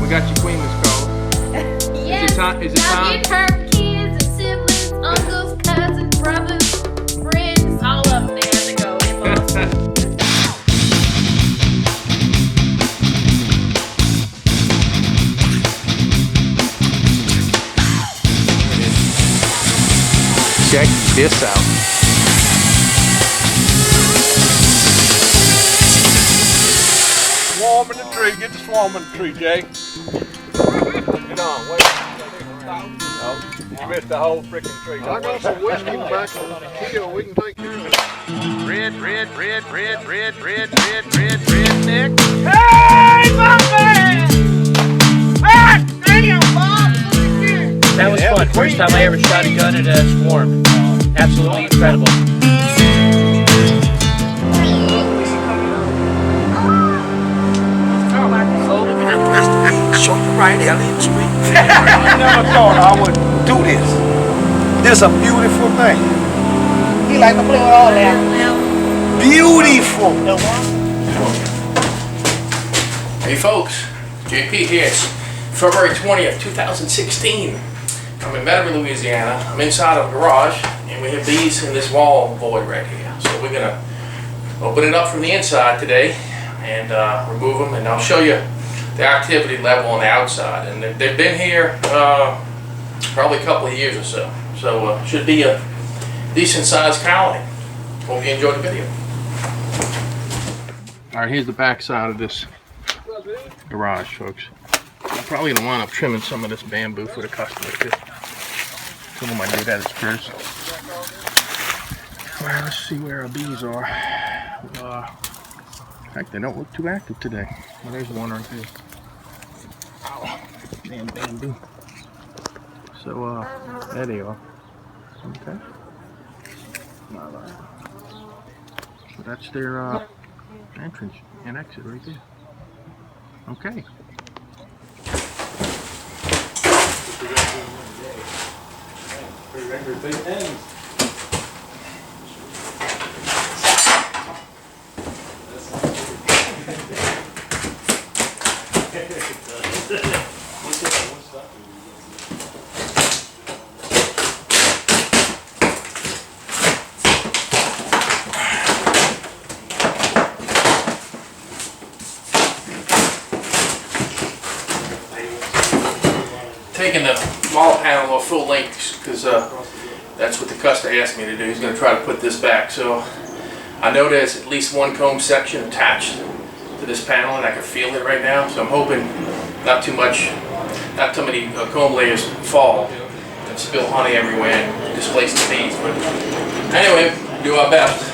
We got your queen, Miss Carla. Yes. Is it time? Get her kids and siblings, uncles, cousins, brothers, friends, all of them. They have to go. Check this out. Swarm in the tree. Get the swarm in the tree, Jay. Get on. Wait. No, you missed the whole freaking tree. I got some whiskey in the back of the kill. We can take care of it. Red, neck. Hey, my man! Ah, damn, Bob! That was fun. First time I ever shot a gun at a swarm. Absolutely incredible. Right, Elliot Street. I never thought I would do this. This is a beautiful thing. He like to play with all that. Beautiful. Hey folks, JP here. It's February 20th, 2016. I'm in Metairie, Louisiana. I'm inside of a garage and we have bees in this wall void right here. So we're gonna open it up from the inside today and remove them, and I'll show you the activity level on the outside. And they've been here probably a couple of years or so. So should be a decent sized colony. Hope you enjoyed the video. Alright, here's the back side of this garage, folks. I'm probably going to wind up trimming some of this bamboo for the customer too. Someone might do that at first. Well, let's see where our bees are. In fact, they don't look too active today. Well, there's one right there. Ow. Damn bamboo. So, there they are. Okay. So that's their entrance and exit right there. Okay. Taking the wall panel off full length because that's what the customer asked me to do. He's going to try to put this back. So I know there's at least one comb section attached to this panel, and I can feel it right now. So I'm hoping not too many comb layers fall and spill honey everywhere and displace the bees. But anyway, do our best.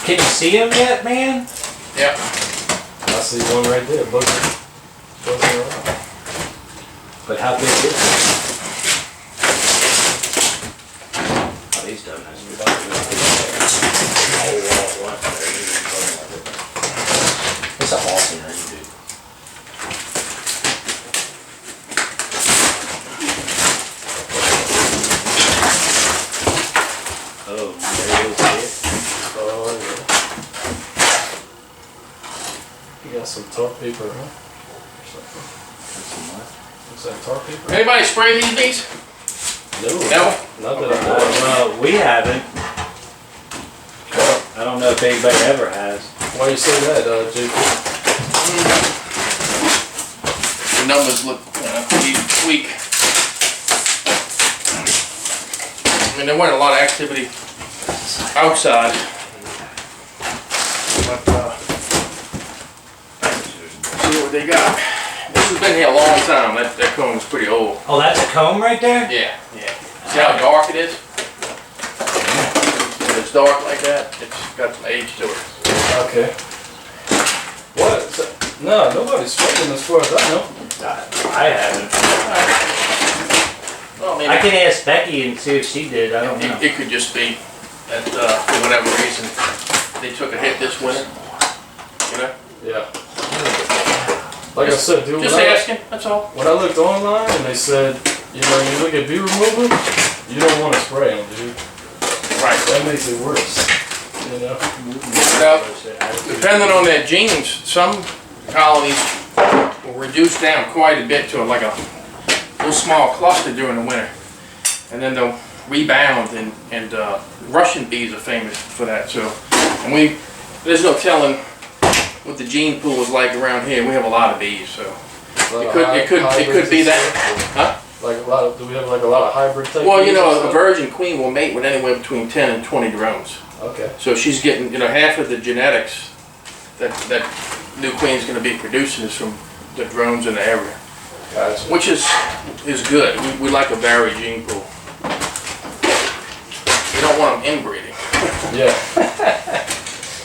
Can you see him yet, man? Yep. I see one right there, buzzing around. But how big is it? Oh, he's done this. It's a awesome ring, dude. Oh, there it is. Oh, yeah. You got some tar paper, huh? Looks like tar paper. Anybody spray these bees? No. No? Not that I know. Well, we haven't. I don't know if anybody ever has. Why do you say that, JP? The numbers look pretty weak. I mean, there wasn't a lot of activity outside. But, see what they got. This has been here a long time. That comb's pretty old. Oh, that's a comb right there? Yeah, yeah. See how dark it is? When it's dark like that, it's got some age to it. Okay. What? No, nobody's spraying as far as I know. I haven't. Well, I mean, I can ask Becky and see if she did. I don't know. it could just be that for whatever reason they took a hit this winter. You know? Yeah. Like I said, dude. Just asking. That's all. When I looked online and they said, you know, you look at bee removal, you don't want to spray them, dude. Right. That makes it worse. You know. Now, depending on their genes, some colonies will reduce down quite a bit to like a little small cluster during the winter, and then they'll rebound. And Russian bees are famous for that. So, and there's no telling what the gene pool is like around here. We have a lot of bees, so it could be that. Huh? Like a lot of, do we have like a lot of hybrid type? Well, you know, bees a virgin queen will mate with anywhere between 10 and 20 drones. Okay. So she's getting, you know, half of the genetics that new queen's going to be producing is from the drones in the area. Gotcha. Which is good. We like a varied gene pool. You don't want them inbreeding. Yeah.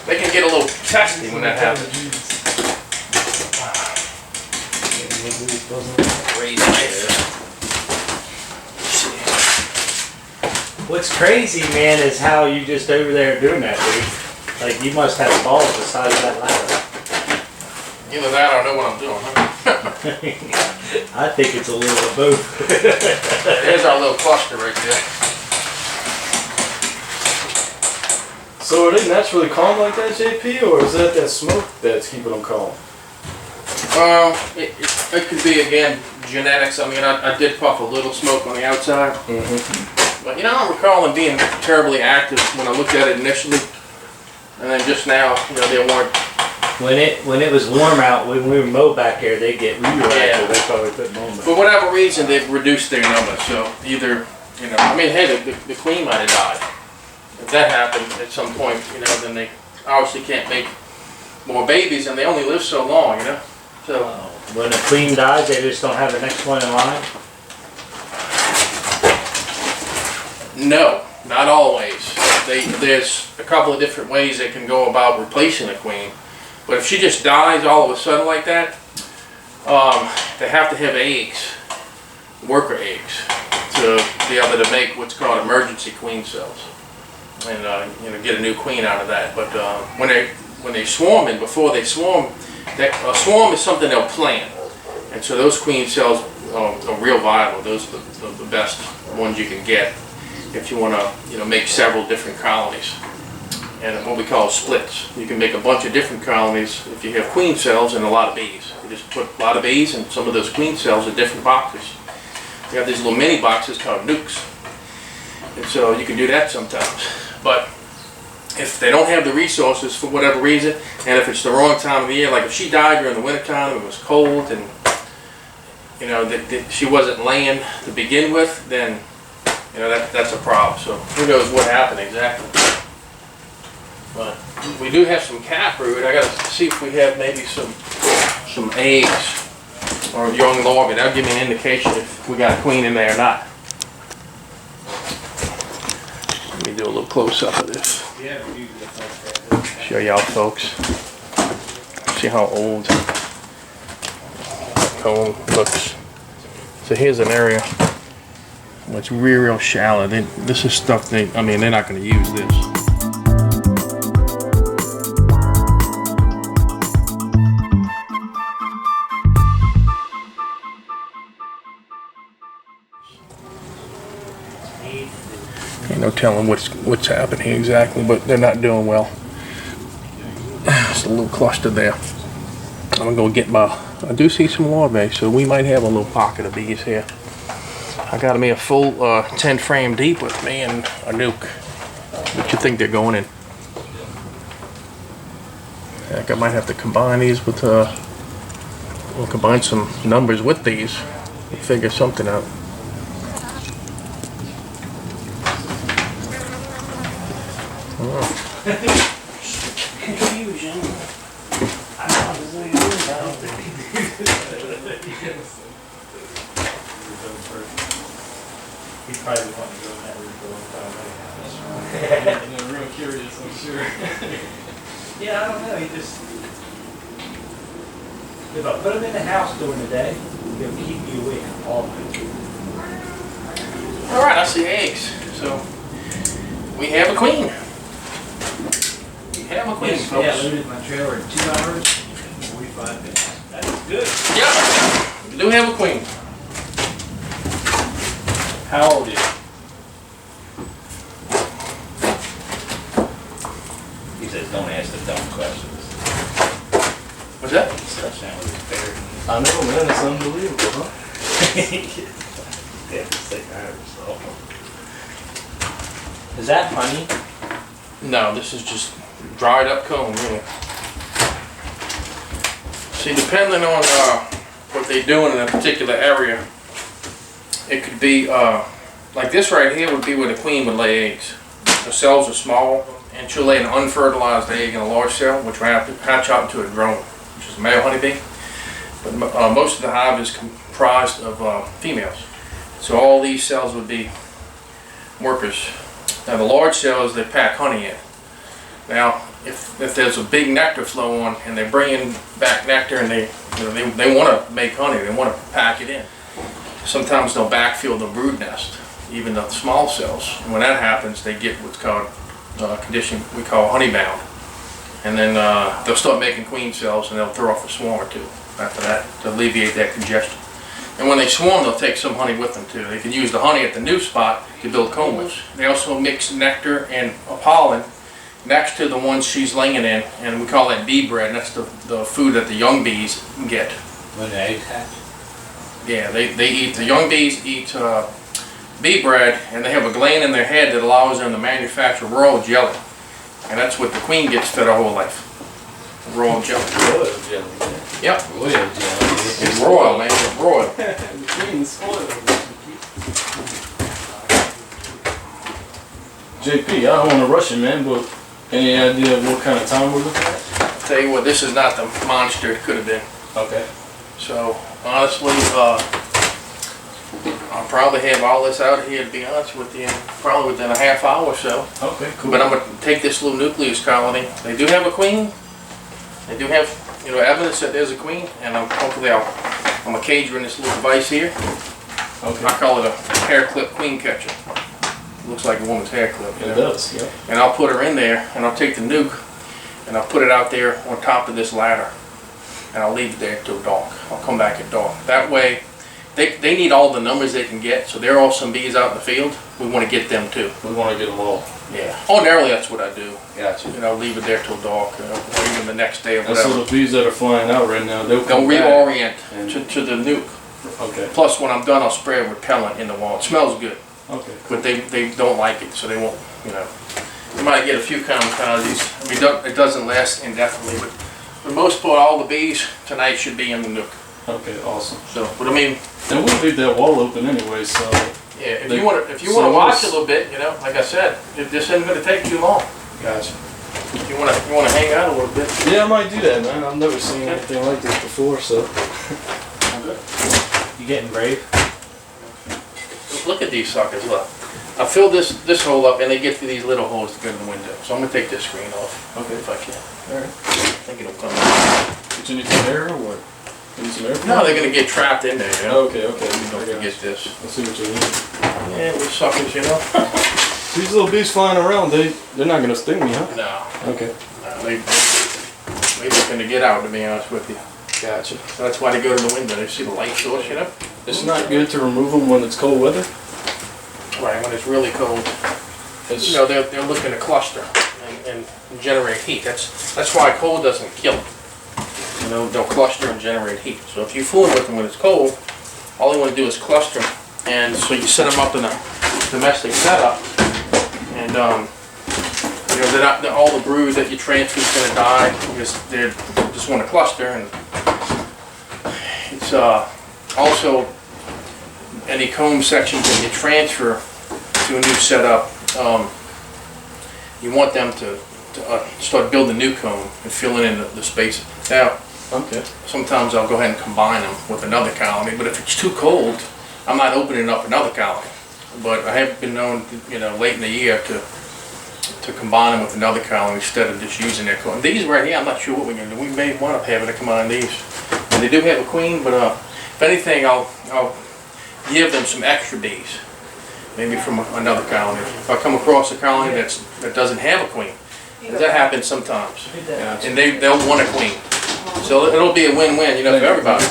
They can get a little testy when that happens. What's crazy, man, is how you just over there doing that, dude. Like, you must have balls the size of that ladder. Either that or I know what I'm doing, huh? I think it's a little of both. There's our little cluster right there. So are they naturally calm like that, JP, or is that smoke that's keeping them calm? It could be, again, genetics. I mean, I did puff a little smoke on the outside. But, you know, I don't recall them being terribly active when I looked at it initially. And then just now, you know, they weren't. When it was warm out, when we were mowed back there, they get really active. They probably put them on. For whatever reason, they've reduced their numbers. So either, you know, I mean, hey, the queen might have died. If that happened at some point, you know, then they obviously can't make more babies, and they only live so long, you know. So when the queen dies, they just don't have the next one in line? No, not always. There's a couple of different ways they can go about replacing a queen. But if she just dies all of a sudden like that, they have to have eggs, worker eggs, to be able to make what's called emergency queen cells, and you know, get a new queen out of that. But when they swarm, and before they swarm, a swarm is something they'll plan, and so those queen cells are real viable. Those are the best ones you can get if you want to, you know, make several different colonies. And what we call splits. You can make a bunch of different colonies if you have queen cells and a lot of bees. You just put a lot of bees and some of those queen cells in different boxes. We have these little mini boxes called nukes. And so you can do that sometimes. But if they don't have the resources for whatever reason, and if it's the wrong time of the year, like if she died during the winter time, it was cold, and you know that she wasn't laying to begin with, then you know that's a problem. So who knows what happened exactly. But we do have some caproot. I gotta see if we have maybe some eggs or young larvae. That'll give me an indication if we got a queen in there or not. Let me do a little close up of this. Show y'all folks. See how old the comb looks. So here's an area where it's real shallow. This is stuff they're not going to use this. Ain't no telling what's happening here exactly, but they're not doing well. Just a little cluster there. I'm gonna go get I do see some larvae, so we might have a little pocket of bees here. I got me a full 10 frame deep with me and a nuke. What you think they're going in? Heck, I might have to combine these with we'll combine some numbers with these and figure something out. Confusion. He's probably wanting to go in that room for a long time. I'm real curious, I'm sure. Yeah, I don't know. He just. If I put him in the house during the day, he'll keep you awake all night. All right, I see eggs. So we have a queen. We have a queen, folks. Yeah, I looted my trailer in 2 hours, 45 minutes. That is good. Yep, we do have a queen. How old is he? He says, don't ask the dumb questions. What's that? Such that was fair. I know, man. It's unbelievable, huh? Yeah, just take that yourself. Is that honey? No, this is just dried up comb, really. See, depending on what they're doing in a particular area, it could be, like this right here would be where the queen would lay eggs. The cells are small, and she'll lay an unfertilized egg in a large cell, which will have to hatch out into a drone, which is a male honeybee. But most of the hive is comprised of females. So all these cells would be workers. Now the large cells, they pack honey in. Now, if there's a big nectar flow on and they're bringing back nectar and they want to make honey, they want to pack it in. Sometimes they'll backfill the brood nest, even the small cells. And when that happens, they get what's called a condition we call honey bound. And then they'll start making queen cells and they'll throw off a swarm or two after that to alleviate that congestion. And when they swarm, they'll take some honey with them too. They can use the honey at the new spot to build combs. They also mix nectar and pollen next to the ones she's laying in, and we call that bee bread. That's the food that the young bees get. When the eggs hatch? Yeah, they eat, the young bees eat bee bread, and they have a gland in their head that allows them to manufacture royal jelly. And that's what the queen gets for their whole life. Royal jelly. Royal jelly, man. Yep. Royal jelly. It's royal, man. It's royal. The queen's spoiled. JP, I don't want to rush it, man, but any idea of what kind of time we're looking at? I'll tell you what, this is not the monster it could have been. Okay. So, honestly, I'll probably have all this out here, to be honest with you, probably within a half hour or so. Okay, cool. But I'm going to take this little nucleus colony. They do have a queen. They do have, evidence that there's a queen, and hopefully I'm going to cage her in this little device here. Okay. I call it a hair clip queen catcher. Looks like a woman's hair clip. It does, yeah. And I'll put her in there, and I'll take the nuke, and I'll put it out there on top of this ladder, and I'll leave it there till dark. I'll come back at dark. That way, they need all the numbers they can get, so there are some bees out in the field. We want to get them too. We want to get them all. Yeah. Ordinarily, that's what I do. Gotcha. Leave it there till dark, or even the next day or And whatever. so the bees that are flying out right now, they'll come back. Reorient and- to the nuke. Okay. Plus, when I'm done, I'll spray it repellent in the wall. It smells good, Okay. but they don't like it, so they won't, You might get a few kamikazes. I mean, it doesn't last indefinitely, but for the most part, all the bees tonight should be in the nuke. Okay, awesome. So, but I mean, And we'll leave that wall open anyway, so. yeah, if They- you want to so watch it's- a little bit, like I said, this isn't going to take too long. Gotcha. If you want to hang out a little bit. Yeah, I might do that, man. I've never seen anything like this before, so. You getting brave? Look at these suckers. Look, I filled this hole up, and they get through these little holes to go to the window. So I'm going to take this screen off. Okay. If I can. All right. I think it'll come out. Did you need some air or what? You need some air? No, they're going to get trapped in there, Okay, okay. Don't forget this. I see what you mean. Yeah, we suckers, These little bees flying around, they're not gonna sting me, huh? No, Okay. they looking to get out, to be honest with you. Gotcha. So that's why they go to the window. They see the light source, It's not good to remove them when it's cold weather. Right, when it's really cold. It's, They're looking to cluster and generate heat. That's why cold doesn't kill them. They'll cluster and generate heat. So if you fool with them when it's cold, all you want to do is cluster. And so you set them up in a domestic setup, and all the brood that you transfer is going to die because they just want to cluster. And it's also any comb sections that you transfer to a new setup. You want them to start building new comb and filling in the spaces. Now, okay. sometimes I'll go ahead and combine them with another colony, but if it's too cold, I'm not opening up another colony. But I have been known, late in the year to combine them with another colony instead of just using their colony. These right here, I'm not sure what we're going to do. We may wind up having to combine these. And they do have a queen, but if anything, I'll give them some extra bees. maybe from another colony. If I come across a colony that doesn't have a queen, 'cause that happens sometimes, and they'll want a queen. So it'll be a win-win, you know, for everybody.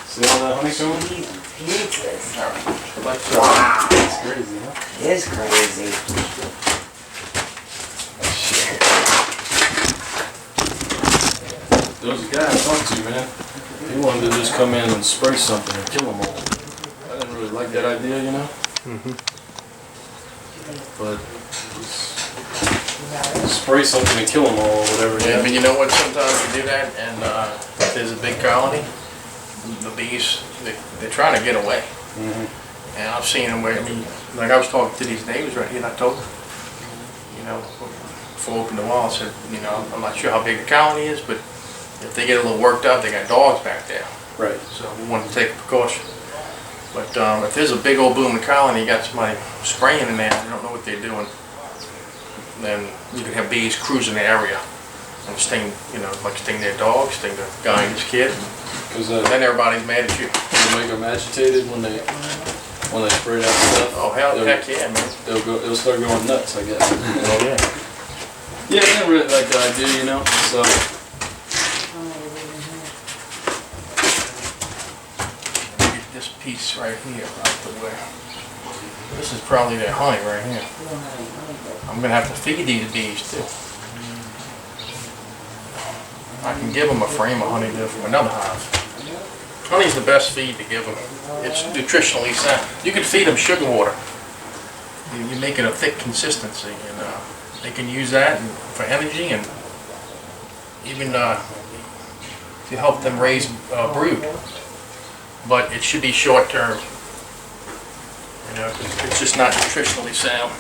See all that honeycomb? Pieces. Let's, Wow. It's crazy, huh? It's crazy. There was a guy I talked to, man. He wanted to just come in and spray something and kill them all. I didn't really like that idea, you know? But just spray something and kill them all or whatever. yeah, but you know what? Sometimes you do that, and if there's a big colony, the bees they're trying to get away. And I've seen them where, I mean, like I was talking to these neighbors right here in October. You know, before I opened the wall, I said, you know, I'm not sure how big the colony is, but if they get a little worked up, they got dogs back there. Right. So we want to take a precaution. But if there's a big old booming colony, you got somebody spraying in there, they don't know what they're doing, then you can have bees cruising the area and sting, you know, like sting their dog, sting the guy and his kid. Because Then everybody's mad at you. they make them agitated when they spray that stuff. Oh, heck yeah, man. They'll start going nuts, I guess. Oh, yeah. Yeah, I didn't really like the idea, you know? So, Get this piece right here out the way. This is probably their honey right here. I'm going to have to feed these bees too. I can give them a frame of honey there from another hive. Honey's the best feed to give them. It's nutritionally sound. You can feed them sugar water. You make it a thick consistency, and they can use that for energy, and even to help them raise brood. But it should be short term. You know, it's just not nutritionally sound.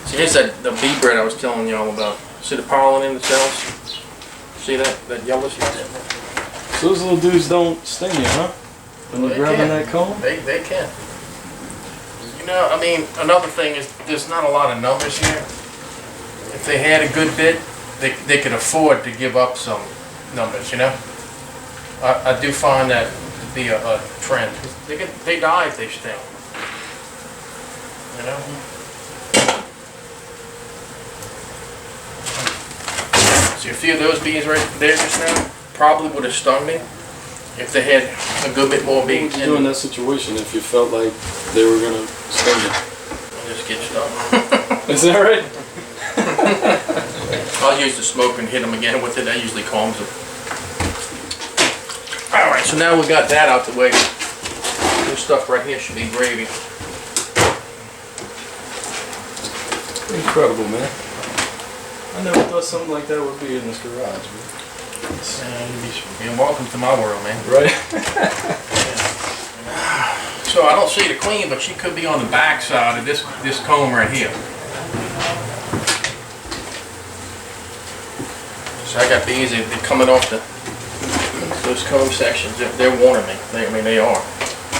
See, here's the bee bread I was telling y'all about. See the pollen in the cells? See that yellow stuff? so those little dudes don't sting you, huh? When you're grabbing that comb? They can. You know, I mean, another thing is there's not a lot of numbers here. If they had a good bit, they could afford to give up some numbers, you know? I do find that to be a trend. They die if they sting. You know? See, a few of those bees right there just now probably would have stung me if they had a good bit more What bees. would you do in that situation if you felt like they were going to sting you? I'll just get stung. Is that right? I'll use the smoke and hit them again with it. That usually calms them. Alright, so now we got that out the way. This stuff right here should be gravy. Incredible, man. I never thought something like that would be in this garage, man. You're welcome to my world, man. Right? So I don't see the queen, but she could be on the back side of this comb right here. So I got bees, they're coming off those comb sections. They're warning me. They are.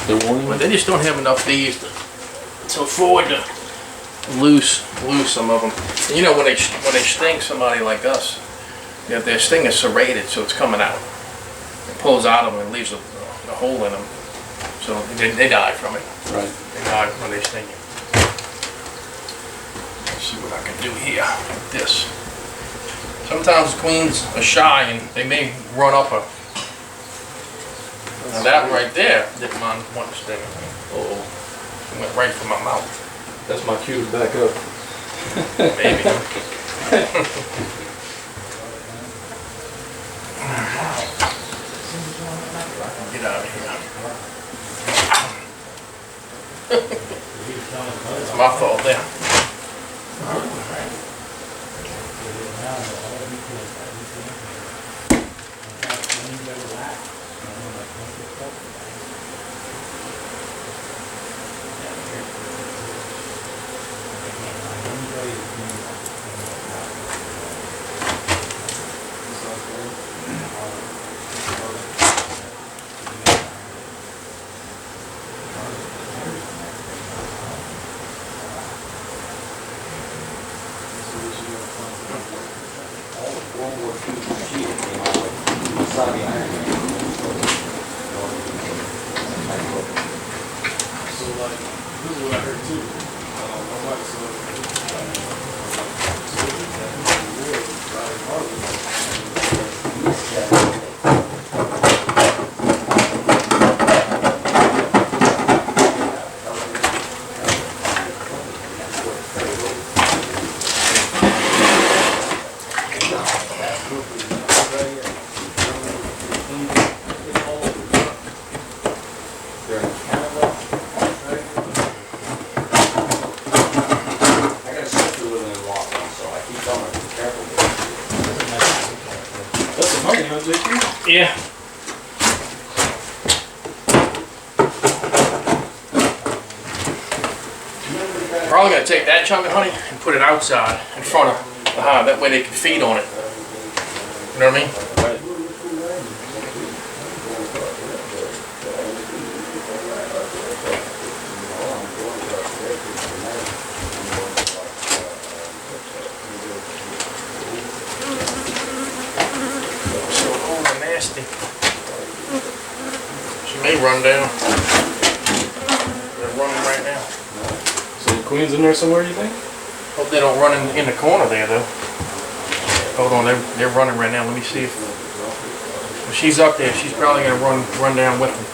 They're warning But you? they just don't have enough bees to afford to lose some of them. And you know, when they sting somebody like us, their sting is serrated, so it's coming out. It pulls out of them and leaves a hole in them. So they die from it. Right. They die when they sting you. Let's see what I can do here with this. Sometimes queens are shy and they may run up a... Now that one right there didn't mind one sting. Uh-oh. It went right for my mouth. That's my cue to back up. Maybe. Get out of here. It's my fault there. like, this is what I heard too. My wife Yeah. Probably gonna take that chunk of honey and put it outside in front of the hive. That way they can feed on it. You know what I mean? So old and nasty. She may run down. They're running right now. So the queen's in there somewhere, you think? Hope they don't run in the corner there, though. Hold on, they're running right now. Let me see if she's up there. She's probably gonna run down with them.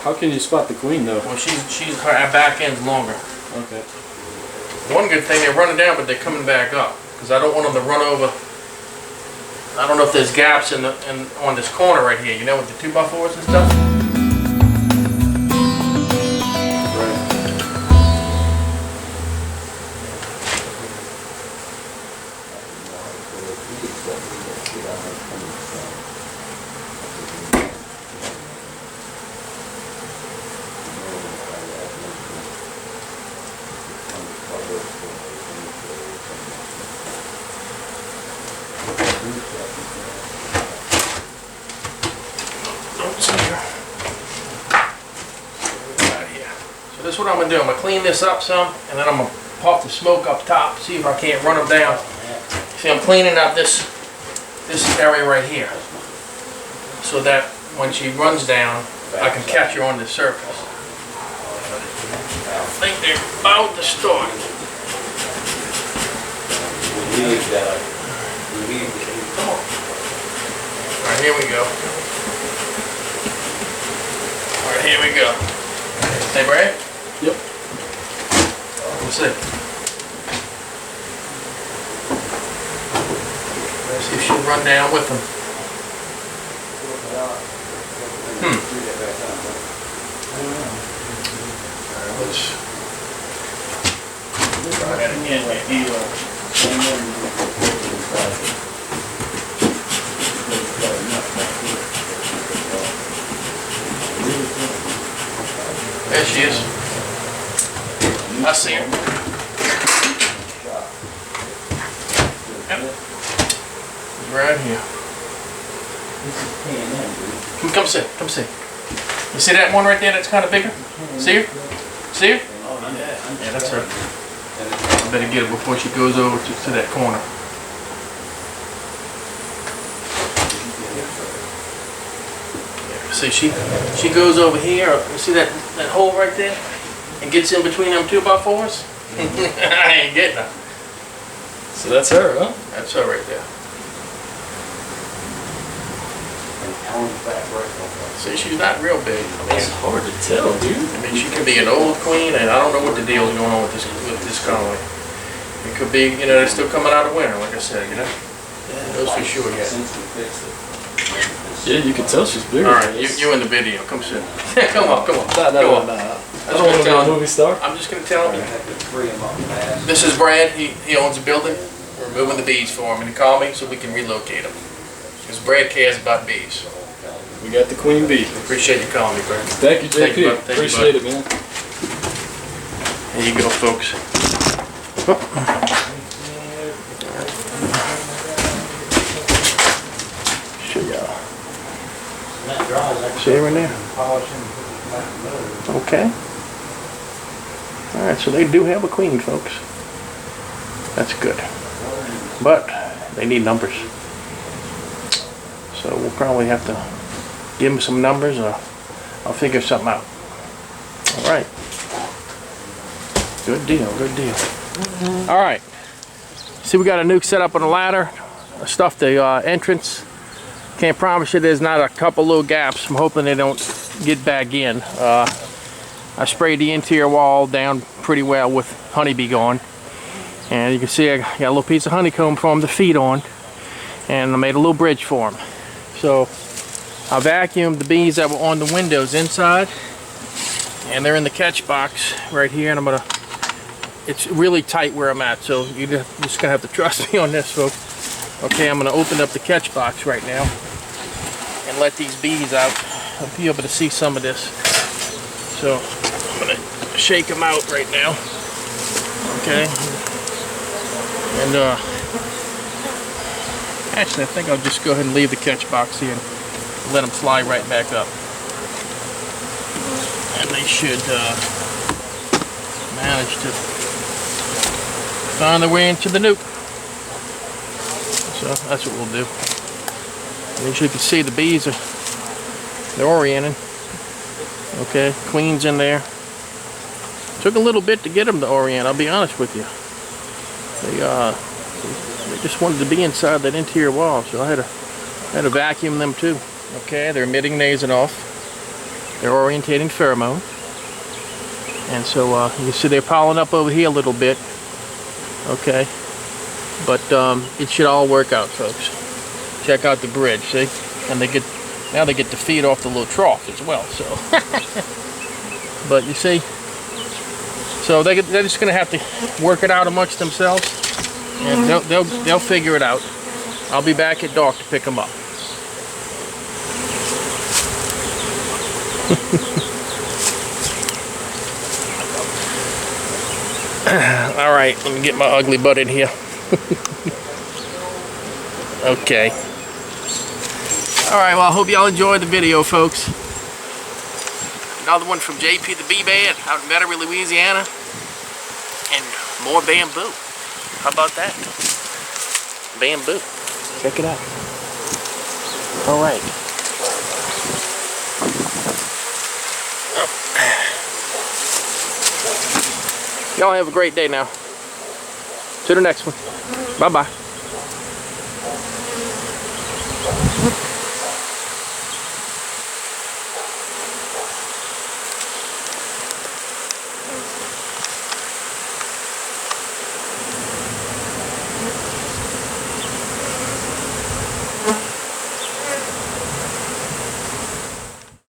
How can you spot the queen though? Well, her back end's longer. Okay. One good thing, they're running down, but they're coming back up because I don't want them to run over. I don't know if there's gaps on this corner right here. You know, with the 2x4s and stuff. This is what I'm going to do. I'm going to clean this up some, and then I'm going to puff the smoke up top, see if I can't run them down. See, I'm cleaning up this area right here, so that when she runs down, I can catch her on the surface. I think they're about to start. Alright, here we go. Alright, here we go. Hey, Brad? Yep. Let's see. Let's see if she'll run down with them. Alright, let's try that again. There she is. I see her. Yep. Right here. Come see. Come see. You see that one right there that's kind of bigger? See her? See her? Yeah, that's her. I better get her before she goes over to that corner. See, she goes over here. You see that hole right there? And gets in between them 2x4s? I ain't getting her. So that's her, huh? That's her right there. See, she's not real big. I mean, It's hard to tell, dude. I mean, she could be an old queen, and I don't know what the deal's going on with this colony. It could be, you know, they're still coming out of winter, like I said, you know? Those for sure yet. Yeah, you can tell she's bigger. All right, you in the video. Come sit. Come on. No. Go on. I I'm don't want to be a you. movie star. I'm just going to tell you. This is Brad. He owns a building. We're moving the bees for him, and he called me so we can relocate them. Because Brad cares about bees. We got the queen bee. Appreciate you calling me, Brad. Thank you, JP. Thank you, bud. Thank you, Appreciate it, man. There you go, folks. Show y'all. See her in there? Okay. Alright, so they do have a queen, folks. That's good. But they need numbers. So we'll probably have to give them some numbers, or I'll figure something out. Alright. Good deal, good deal. All right. See, we got a nuke set up on the ladder. I stuffed the entrance. Can't promise you there's not a couple little gaps. I'm hoping they don't get back in. I sprayed the interior wall down pretty well with honeybee gone. And you can see I got a little piece of honeycomb for them to feed on. And I made a little bridge for them. So I vacuumed the bees that were on the windows inside. And they're in the catch box right here. And I'm gonna, it's really tight where I'm at. So you're just gonna have to trust me on this, folks. Okay, I'm gonna open up the catch box right now and let these bees out. I'll be able to see some of this. So I'm gonna shake them out right now. Okay. And actually, I think I'll just go ahead and leave the catch box here and let them fly right back up. And they should manage to find their way into the nuke. So that's what we'll do. And as you can see, the bees they're orienting. Okay, queen's in there. Took a little bit to get them to orient, I'll be honest with you. They just wanted to be inside that interior wall, so I had to vacuum them too. Okay, they're emitting nasal off. They're orientating pheromone. And so you can see they're piling up over here a little bit. Okay. But it should all work out, folks. Check out the bridge, see? And now they get to feed off the little trough as well, so. But you see, so they're just gonna have to work it out amongst themselves, and they'll figure it out. I'll be back at dark to pick them up. All right, let me get my ugly butt in here. Okay. Alright, well, I hope y'all enjoyed the video, folks. Another one from JPthebeeman out in Metairie, Louisiana. And more bamboo. How about that? Bamboo. Check it out. Alright. Y'all have a great day now. To the next one. Bye-bye.